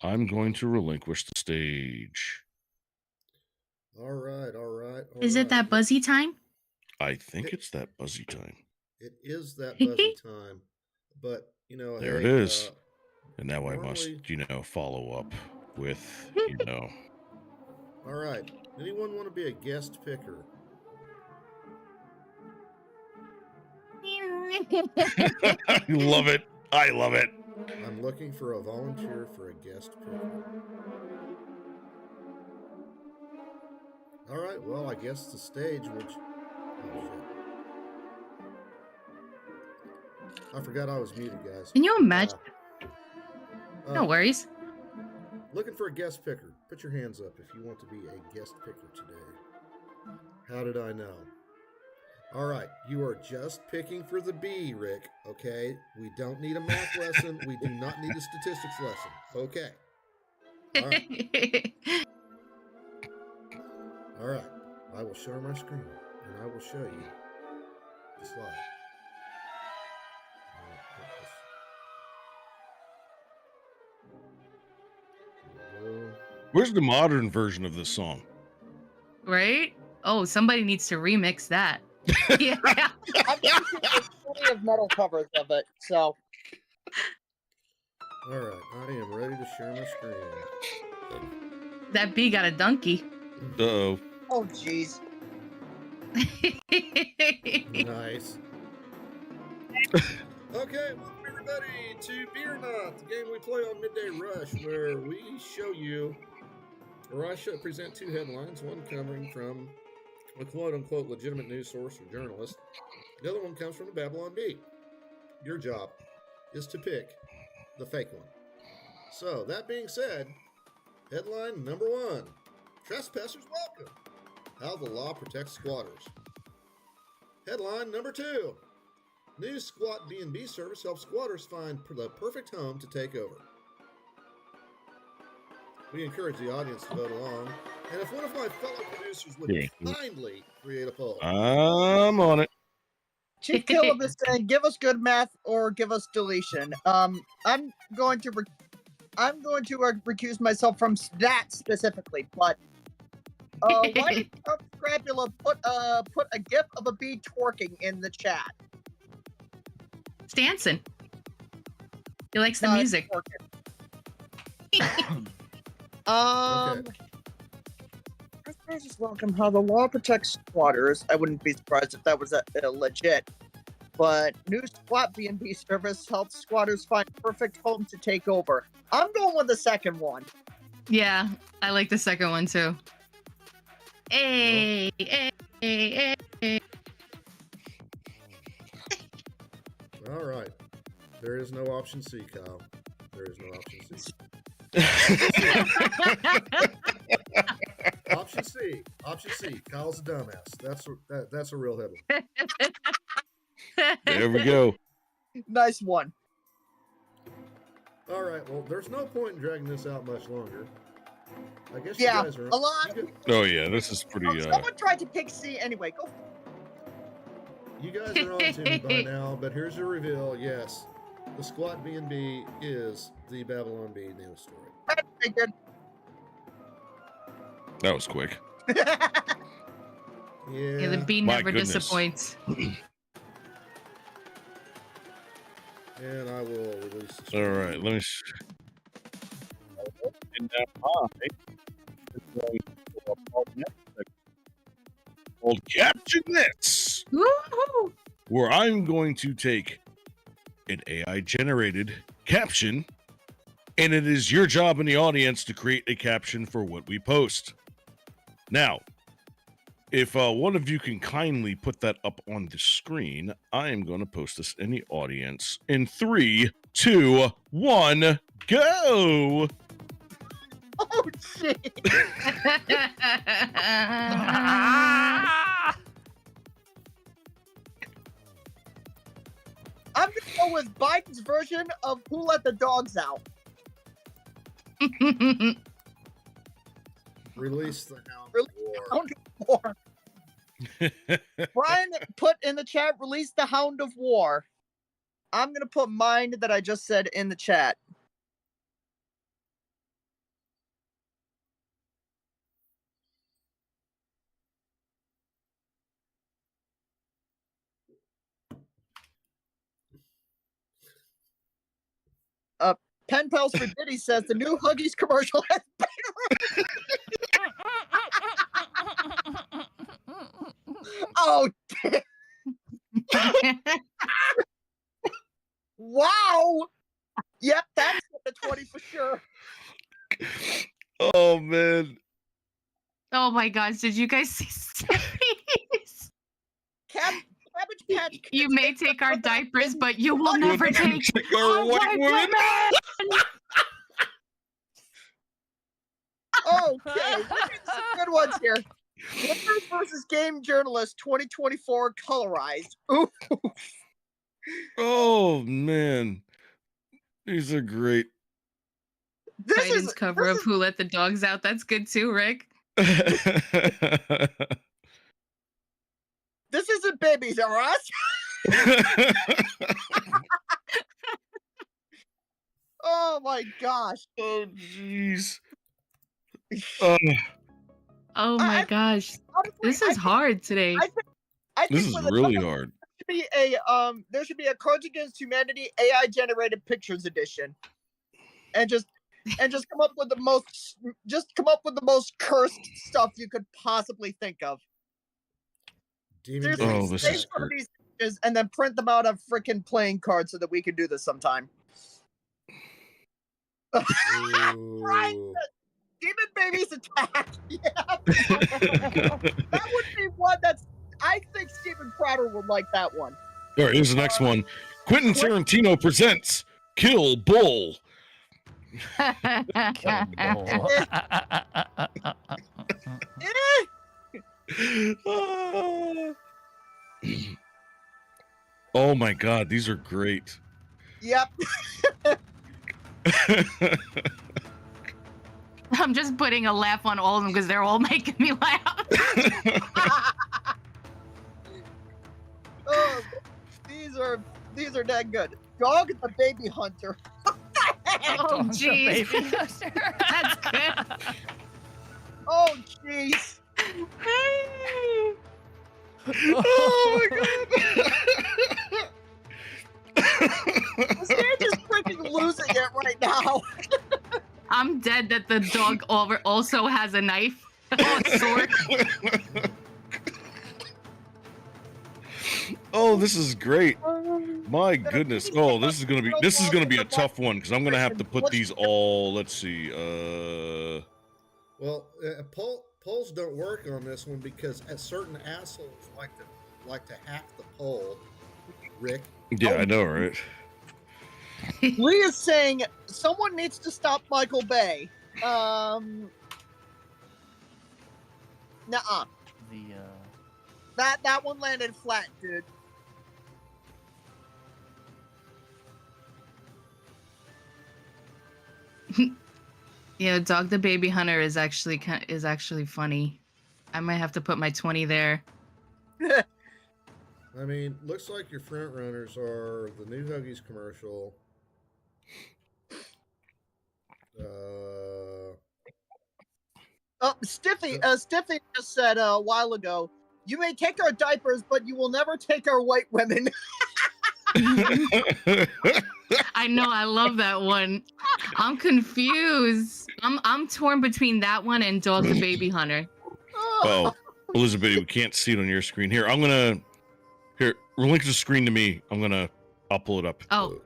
I'm going to relinquish the stage. all right, all right, all Is it right. that buzzy time? I think it's that buzzy time. It is that buzzy time, but you know, There it hey, is. And now I must, normally, follow up with, all right. Anyone want to be a guest picker? I love it. I love it. I'm looking for a volunteer for a guest picker. All right, well, I guess the stage will. Oh, shit. I forgot I was muted, guys. Can you imagine? No worries. Looking for a guest picker. Put your hands up if you want to be a guest picker today. How did I know? All right, you are just picking for the B, Rick, okay? We don't need a math lesson. We do not need a statistics lesson, okay? All right. All right, I will share my screen, and I will show you the slide. Where's the modern version of this song? Right? Oh, somebody needs to remix that. Yeah. I've got plenty of metal covers of it, so. All right, I am ready to share my screen. That bee got a donkey. Uh-oh. Oh, jeez. Nice. Okay, welcome everybody to Beer Not, the game we play on Midday Rush, where we show you, or I should present two headlines, one coming from a quote-unquote legitimate news source or journalist. The other one comes from the Babylon Bee. Your job is to pick the fake one. So, that being said, headline number one, trespassers welcome. How the law protects squatters. Headline number two, new squat B&B service helps squatters find the perfect home to take over. We encourage the audience to vote along, and if one of my fellow producers would kindly create a poll. I'm on it. Chief Caleb is saying, give us good math or give us deletion. I'm going to recuse myself from that specifically, but why did Scrapula put a gif of a bee twerking in the chat? Stanson. He likes the music. Okay. Trespassers welcome. How the law protects squatters. I wouldn't be surprised if that was legit. But new squat B&B service helps squatters find perfect home to take over. I'm going with the second one. Yeah, I like the second one too. Hey, hey, hey, hey. All right. There is no option C, Kyle. There is no option C. Option C. Option C. Kyle's a dumbass. That's a real headline. There we go. Nice one. All right. Well, there's no point in dragging this out much longer. I guess Yeah, you guys are. a lot. Oh yeah, this is pretty. Someone tried to pick C anyway. Go. You guys are on to me by now, but here's your reveal. Yes, the squat B&B is the Babylon Bee news story. Figured. That was quick. Yeah. Yeah, the bee My never goodness. disappoints. And I will release the All screen. right, let me. And now I is going to pull up our next segment called Caption This, Woohoo! where I'm going to take an AI generated caption, and it is your job in the audience to create a caption for what we post. Now, if one of you can kindly put that up on the screen, I am going to post this in the audience in 3, 2, 1, go! Oh shit! I'm gonna go with Biden's version of Who Let the Dogs Out. Release the Hound Release of War. Hound of War. Brian put in the chat, release the Hound of War. I'm gonna put mine that I just said in the chat. Pen Pals for Diddy says the new Huggies commercial has Oh, wow! Yep, that's the 20 for sure. Oh, man. Oh my gosh, did you guys see Stephanie's? Cabbage Patch Kids You may makes take up our for the- diapers, but you will What? never take our our white women. Okay, we're getting some good ones here. Gamers versus Game Journalist 2024 colorized. Ooh, Oh, man. These are great. this Biden's is cover this of is- Who Let the Dogs Out. That's good too, Rick. this isn't babies or us. Oh my gosh. Oh, jeez. Oh my gosh. Honestly, This I is think- hard today. I think This is for the really cover, hard. there should be a Cards Against Humanity AI generated pictures edition. And just come up with the most cursed stuff you could possibly think of. Demon Seriously, Oh, Days this take is Attack. some of great. these pictures and then print them out on freaking playing cards so that we can do this sometime. Right. Ooh. Demon Babies Attack. Yeah. That would be one that's. I think Steven Crowder would like that one. All right, here's the next one. Quentin Tarantino presents Kill Bull. Kill Bull. Oh my god, these are great. Yep. I'm just putting a laugh on all of them because they're all making me laugh. Oh, these are that good. Dog the Baby Hunter. Oh, Dog's a jeez. baby. That's good. Oh, jeez. Oh my god. Stan is freaking losing it right now. I'm dead that the dog also has a knife. Oh, a sword. Oh, this is great. My goodness. Oh, this is gonna be a tough one because I'm gonna have to put these all. Let's see. Well, polls don't work on this one because certain assholes like to hack the poll. Rick. Yeah, I know, right? Lee is saying someone needs to stop Michael Bay. Nuh-uh. The That one landed flat, dude. Yeah, Dog the Baby Hunter is actually funny. I might have to put my 20 there. I mean, looks like your front runners are the new Huggies commercial. Oh, Stiffy just said a while ago, you may take our diapers, but you will never take our white women. I know, I love that one. I'm confused. I'm torn between that one and Dog the Baby Hunter. Oh, Elizabeth, we can't see it on your screen. Here, I'm gonna relinquish the screen to me. I'll pull it up. Oh,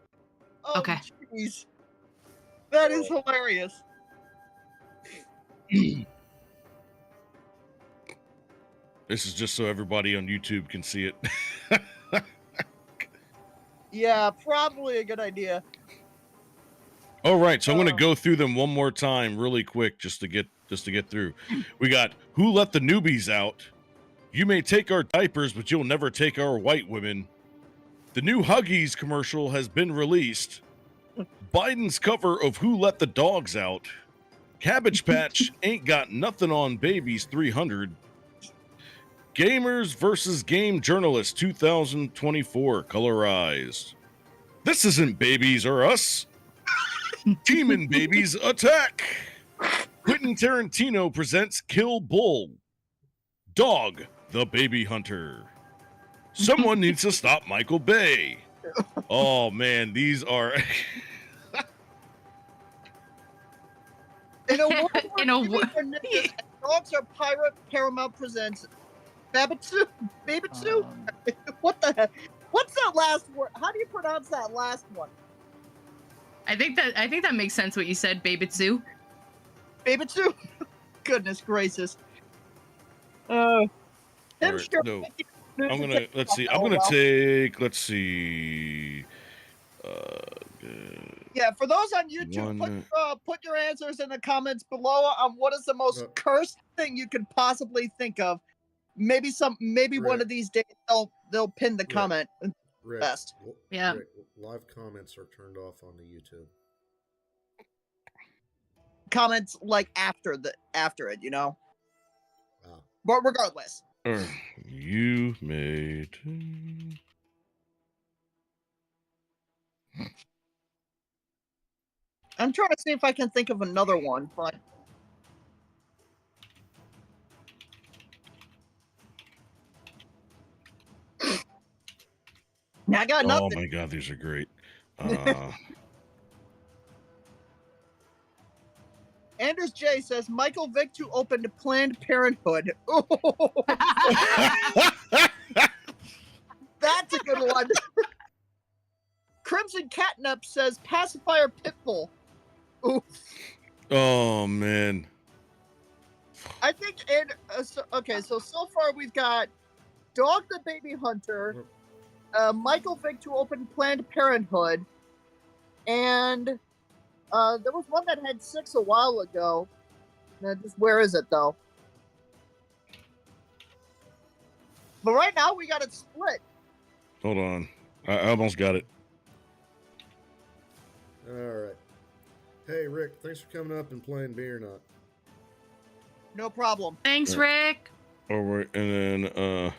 okay. Jeez. That is hilarious. This is just so everybody on YouTube can see it. Yeah, probably a good idea. All right, so I'm gonna go through them one more time, really quick, just to get through. We got Who Let the Newbies Out? You may take our diapers, but you'll never take our white women. The new Huggies commercial has been released. Biden's cover of Who Let the Dogs Out? Cabbage Patch ain't got nothing on babies 300. Gamers versus Game Journalists 2024 colorized. This isn't Babies or Us. Demon Babies Attack. Quentin Tarantino presents Kill Bull. Dog, the Baby Hunter. Someone needs to stop Michael Bay. Oh man, these are In a world In a where wo- dogs are pirate, Paramount presents Babitsu? Babitsu? What the heck? What's that last word? How do you pronounce that last one? I think that makes sense what you said, Babitsu. Babitsu? Goodness gracious. All Tim right, Sturm- no. I'm gonna take let's see. Yeah, for those on YouTube, put your answers in the comments below on what is the most cursed thing you could possibly think of. Maybe one of these days they'll pin the comment Rick, best. Yeah. Rick, live comments are turned off on the YouTube. Comments like after it, you know. Wow. But regardless. You made. I'm trying to see if I can think of another one, but I got Oh nothing. my god, these are great. Anders J says Michael Vick to open to Planned Parenthood. That's a good one. Crimson Catnip says pacifier Pitbull. Ooh. Oh man. I think, and so far we've got Dog the Baby Hunter, Michael Vick to open Planned Parenthood, and there was one that had 6 a while ago. Just where is it though? But right now we got it split. Hold on. I almost got it. All right. Hey, Rick, thanks for coming up and playing Be or Not. No problem. Thanks, Rick. All right, and then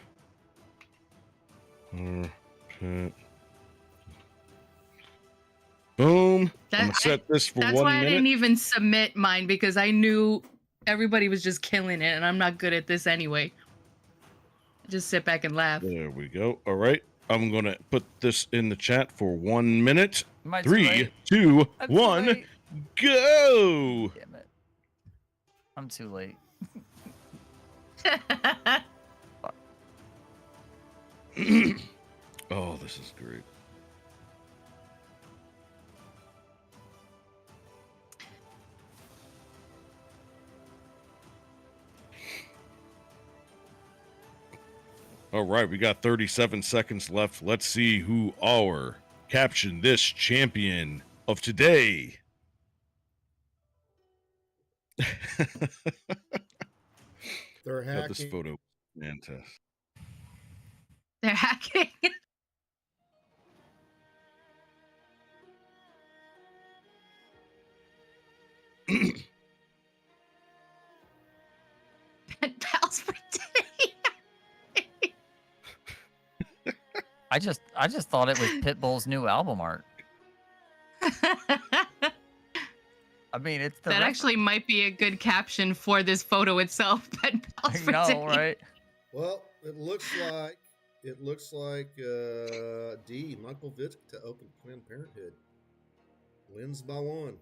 boom. I'm gonna set this for 1 minute. That's why I didn't even submit mine, because I knew everybody was just killing it, and I'm not good at this anyway. Just sit back and laugh. There we go. All right. I'm gonna put this in the chat for 1 minute. Am I too 3, late? 2, I'm too 1, late. go! Damn it. I'm too late. Oh, this is great. All right, we got 37 seconds left. Let's see who our caption this champion of today. They're Got hacking. this photo. Fantastic. They're hacking. Pals for today. I just thought it was Pitbull's new album art. I mean, it's the That actually might be a good caption for this photo itself. Pals I for know, today. right? Well, it looks like It looks like D. Michael Vick to open Planned Parenthood. Wins by 1.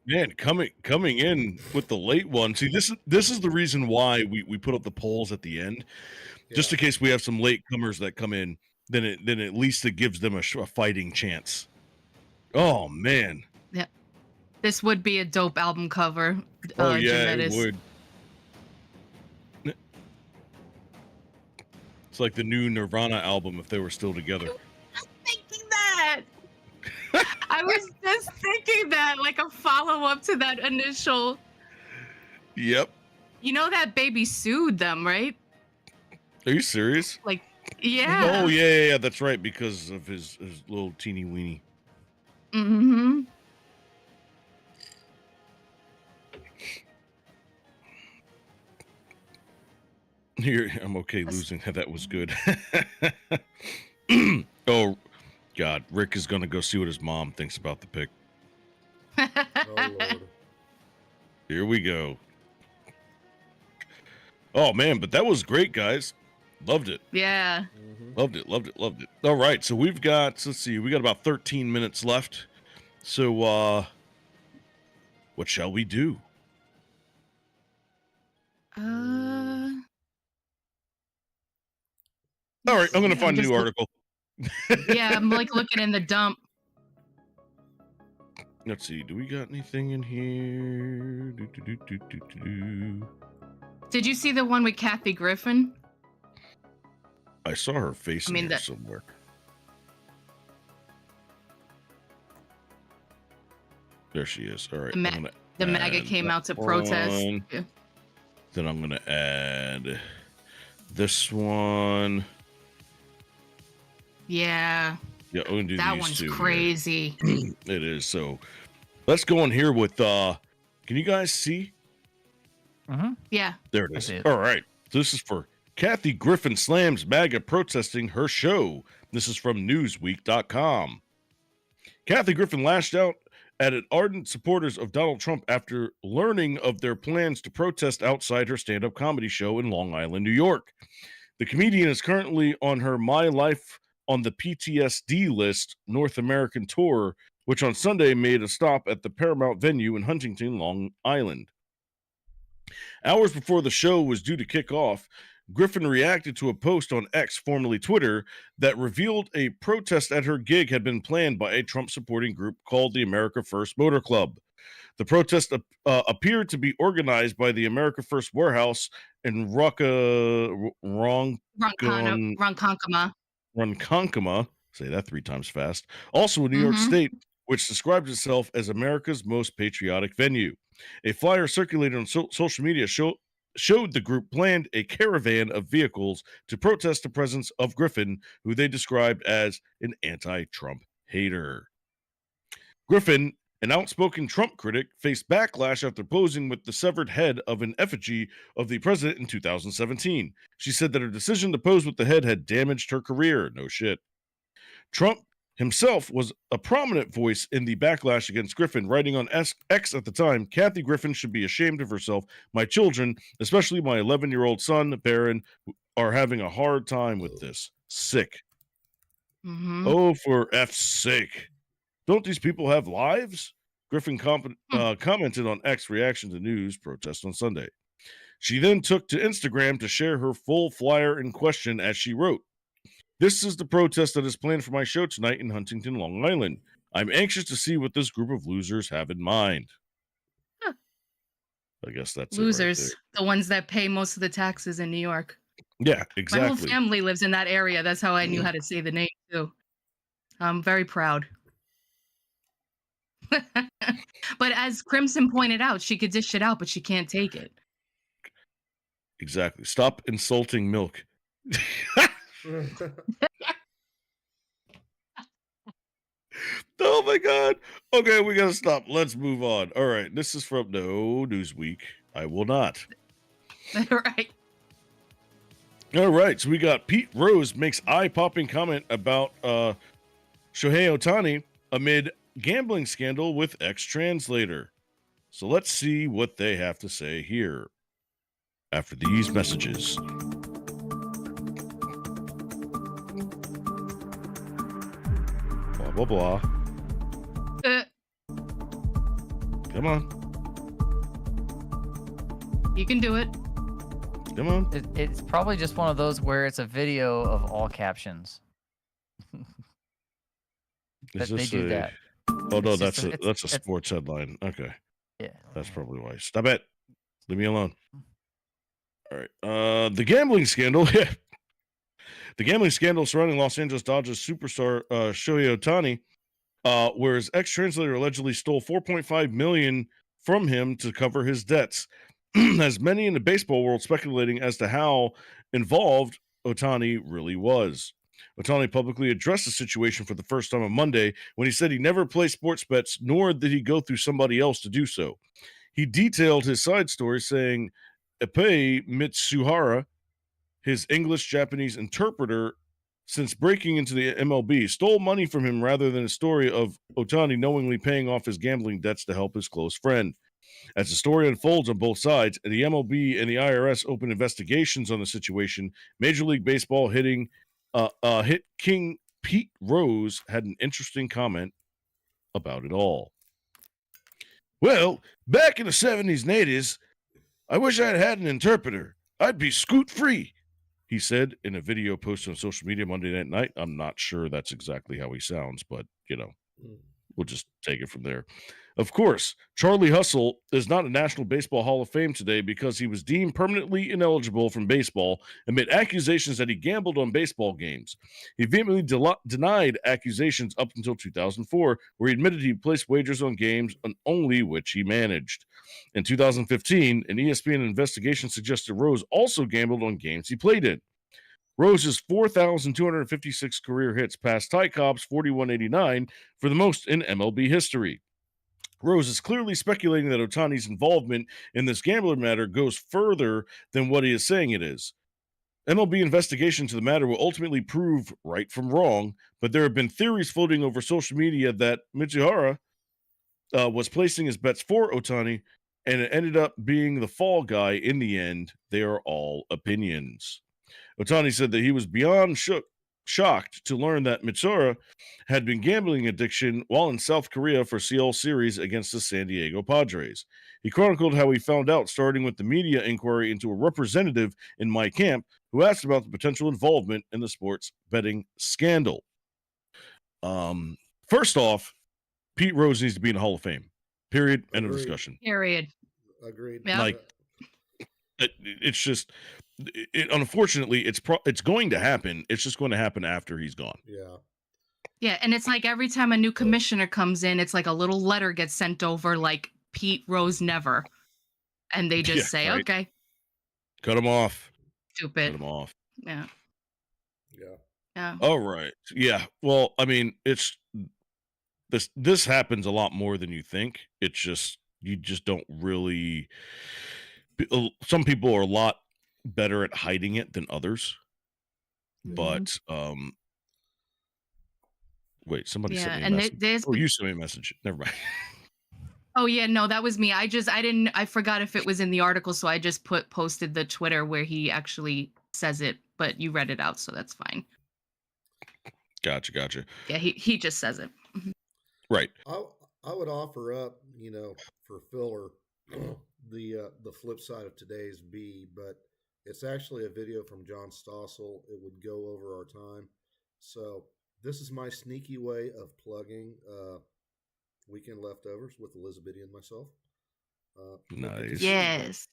Man, coming in with the late one. See, this is the reason why we put up the polls at the end, just in case we have some late comers that come in. Then at least it gives them a fighting chance. Oh man. Yeah, this would be a dope album cover. Oh yeah, Jim it Metis. would. It's like the new Nirvana album if they were still together. Thinking that. I was just thinking that, like a follow-up to that initial. Yep. You know that Baby sued them, right? Are you serious? Like, yeah. Oh yeah, that's right, because of his little teeny weeny. Mm-hmm. Here, I'm okay losing. That was good. Oh, God. Rick is going to go see what his mom thinks about the pick. Oh, Lord. Here we go. Oh, man, but that was great, guys. Loved it. Yeah. Loved it. All right, so we got about 13 minutes left. So, what shall we do? All right, I'm going to find a new article. Yeah, I'm like looking in the dump. Let's see. Do we got anything in here? Did you see the one with Kathy Griffin? I saw her face I mean, in here that- somewhere. There she is. All right. The, I'm gonna the MAGA add came that out to protest. one. Yeah. Then I'm going to add this one. Yeah, Yeah, I'm gonna do that these one's two here. crazy. It is. So let's go in here with can you guys see? Yeah. There it I is. see it. All right. So this is for Kathy Griffin slams MAGA protesting her show. This is from Newsweek.com. Kathy Griffin lashed out at ardent supporters of Donald Trump after learning of their plans to protest outside her stand-up comedy show in Long Island, New York. The comedian is currently on her My Life on the PTSD list North American tour, which on Sunday made a stop at the Paramount venue in Huntington, Long Island. Hours before the show was due to kick off, Griffin reacted to a post on X, formerly Twitter, that revealed a protest at her gig had been planned by a Trump-supporting group called the America First Motor Club. The protest appeared to be organized by the America First Warehouse in Ronkonkoma, say that 3 times fast, also in New York State, which describes itself as America's most patriotic venue. A flyer circulated on social media showed the group planned a caravan of vehicles to protest the presence of Griffin, who they described as an anti-Trump hater. Griffin, an outspoken Trump critic, faced backlash after posing with the severed head of an effigy of the president in 2017. She said that her decision to pose with the head had damaged her career. No shit. Trump himself was a prominent voice in the backlash against Griffin, writing on X at the time, "Kathy Griffin should be ashamed of herself. My children, especially my 11-year-old son, Barron, are having a hard time with this. Sick." Oh, for F's sake. Don't these people have lives? Griffin commented on X reaction to news protest on Sunday. She then took to Instagram to share her full flyer in question as she wrote, "This is the protest that is planned for my show tonight in Huntington, Long Island. I'm anxious to see what this group of losers have in mind." Huh. I guess that's losers, it right the ones that pay most of the taxes in New York. there. Yeah, My exactly. whole family lives in that area. That's how I knew how to say the name too. I'm very proud. But as Crimson pointed out, she could dish it out, but she can't take it. Exactly. Stop insulting milk. Oh my God. Okay, we gotta stop. Let's move on. All right, this is from Newsweek. I will not. Right. All right, so we got Pete Rose makes eye-popping comment about Shohei Ohtani amid gambling scandal with X-Translator. So let's see what they have to say here after these messages. blah blah. Uh, Come on. you can do it. Come on. It's probably just one of those where it's a video of all captions. Is They this do a- that. Oh no, It's just that's a it's- sports headline. Okay. Yeah. That's probably why. Stop it. Leave me alone. All right. The gambling scandal. The gambling scandal surrounding Los Angeles Dodgers superstar Shohei Ohtani, where his ex-translator allegedly stole $4.5 million from him to cover his debts, has many in the baseball world speculating as to how involved Ohtani really was. Ohtani publicly addressed the situation for the first time on Monday when he said he never placed sports bets, nor did he go through somebody else to do so. He detailed his side story, saying Ipei Mitsuhara, his English-Japanese interpreter, since breaking into the MLB, stole money from him rather than a story of Ohtani knowingly paying off his gambling debts to help his close friend. As the story unfolds on both sides, and the MLB and the IRS open investigations on the situation, Major League Baseball hit king Pete Rose had an interesting comment about it all. Well, back in the 70s and 80s, I wish I'd had an interpreter. I'd be scoot free, he said in a video posted on social media Monday night. I'm not sure that's exactly how he sounds, but, we'll just take it from there. Of course, Charlie Hustle is not a National Baseball Hall of Fame today because he was deemed permanently ineligible from baseball amid accusations that he gambled on baseball games. He vehemently denied accusations up until 2004, where he admitted he placed wagers on games on only which he managed. In 2015, an ESPN investigation suggested Rose also gambled on games he played in. Rose's 4,256 career hits passed Ty Cobb's 4,189 for the most in MLB history. Rose is clearly speculating that Ohtani's involvement in this gambling matter goes further than what he is saying it is. MLB investigation into the matter will ultimately prove right from wrong, but there have been theories floating over social media that Mitsuhara was placing his bets for Ohtani, and it ended up being the fall guy in the end. They are all opinions. Ohtani said that he was beyond shocked to learn that Mitsuhara had been gambling addiction while in South Korea for Seoul series against the San Diego Padres. He chronicled how he found out, starting with the media inquiry into a representative in my camp who asked about the potential involvement in the sports betting scandal. First off, Pete Rose needs to be in the Hall of Fame. Period. End of Agreed. discussion. Period. Agreed. Yeah. Like, it's just, unfortunately, it's going to happen. It's just going to happen after he's gone. Yeah. Yeah, and it's like every time a new commissioner comes in, it's like a little letter gets sent over, like Pete Rose never, and they just say, right. "Okay, Cut him off. Cut stupid." him off. Yeah, Yeah. yeah. All right. Yeah. Well, I mean, it's this happens a lot more than you think. It's just you just don't really. Some people are a lot better at hiding it than others. But wait, somebody Yeah, sent me a and message. there's Oh, you sent me a message. Never mind. Oh yeah, no, that was me. I forgot if it was in the article, so I just posted the Twitter where he actually says it, but you read it out, so that's fine. Gotcha. Yeah, he just says it. Right. I would offer up, for filler, the flip side of today's B, but it's actually a video from John Stossel. It would go over our time. So this is my sneaky way of plugging Weekend Leftovers with Elizabeth and myself. Nice. Yes.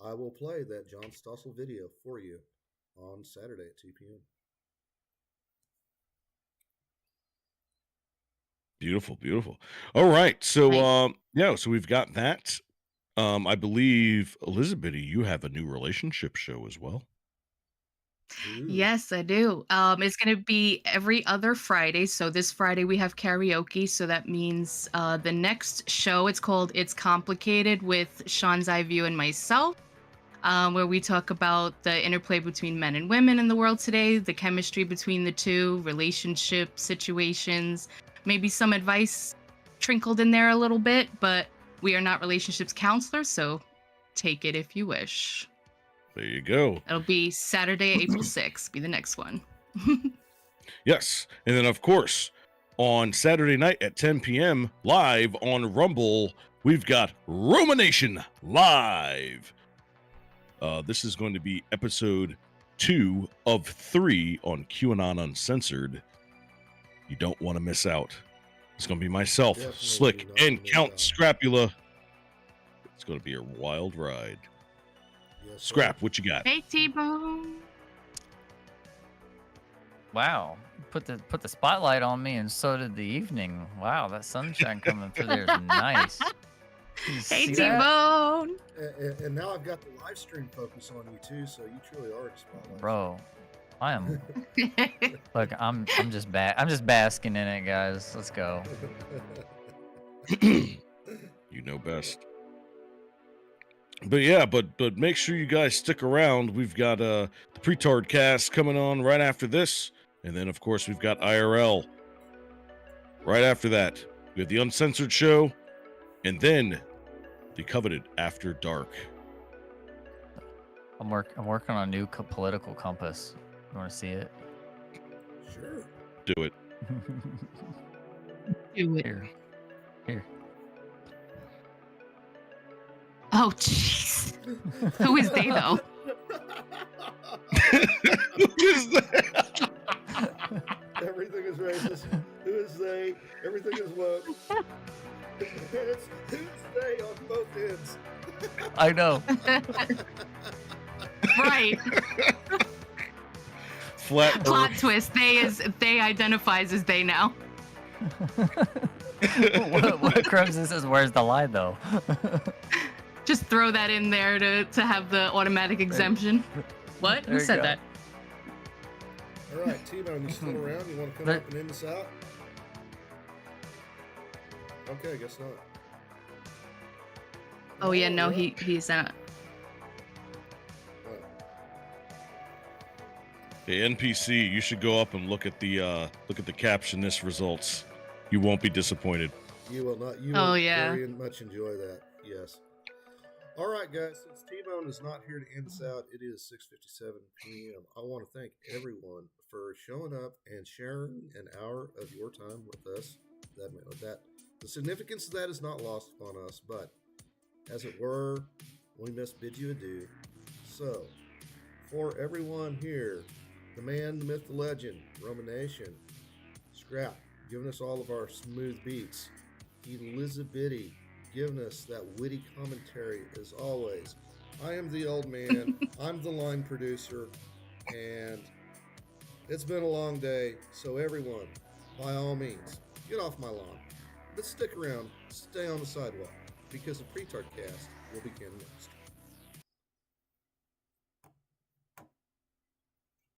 I will play that John Stossel video for you on Saturday at 2 p.m. Beautiful. All right. So Nice. so we've got that. I believe, Elizabeth, you have a new relationship show as well. Ooh. Yes, I do. It's gonna be every other Friday. So this Friday we have karaoke. So that means the next show, it's called It's Complicated with Sean's Eye View and myself, where we talk about the interplay between men and women in the world today, the chemistry between the two, relationship situations, maybe some advice trickled in there a little bit, but we are not relationships counselors, so take it if you wish. There you go. It'll be Saturday, April 6th, be the next one. Yes. And then, of course, on Saturday night at 10 p.m. live on Rumble. We've got Rumination Live. This is going to be episode 2 of 3 on QAnon Uncensored. You don't want to miss out. It's going to be myself, Definitely Slick, do not and miss Count out. Scrapula. It's going to be a wild ride. Yes, sir. Scrap, what you got? Hey, T-Bone. Wow. Put the spotlight on me, and so did the evening. Wow, that sunshine coming through there is nice. You Hey, see that? T-Bone. And now I've got the live stream focus on you too, so you truly are a spotlight. Bro, I am. Look, I'm just basking in it, guys. Let's go. You know best. But yeah, but make sure you guys stick around. We've got the Pretard cast coming on right after this, and then of course we've got IRL right after that. We have the Uncensored show, and then the coveted After Dark. I'm working on a new political compass. You want to see it? Sure. Do it. Do it. Here. Oh, jeez. Who is they, though? Who is that? Everything is racist. Who is they? Everything is woke. It's who's they on both ends. I know. Right. Flat Plot Earth. twist. They identifies as they now. what Crumbs says, where's the lie though? Just throw that in there to have the automatic exemption. What? There Who you said go. that? All right, T-Bone, you still around? You want to come There- up and end this out? Okay, I guess not. Oh yeah, no, right. he's not. Oh, Hey, NPC, you should go up and look at the caption list results. You won't be disappointed. you will not. You Oh, will yeah. very much enjoy that. Yes. All right, guys. Since T-Bone is not here to end us out, it is 6:57 p.m. I want to thank everyone for showing up and sharing an hour of your time with us. That the significance of that is not lost upon us, but as it were, we must bid you adieu. So, for everyone here, the man, the myth, the legend, Romanation, Scrap, giving us all of our smooth beats, Elizabeth, giving us that witty commentary as always. I am the old man. I'm the line producer, and it's been a long day. So everyone, by all means, get off my lawn. But stick around, stay on the sidewalk, because the Pretard Cast will begin next.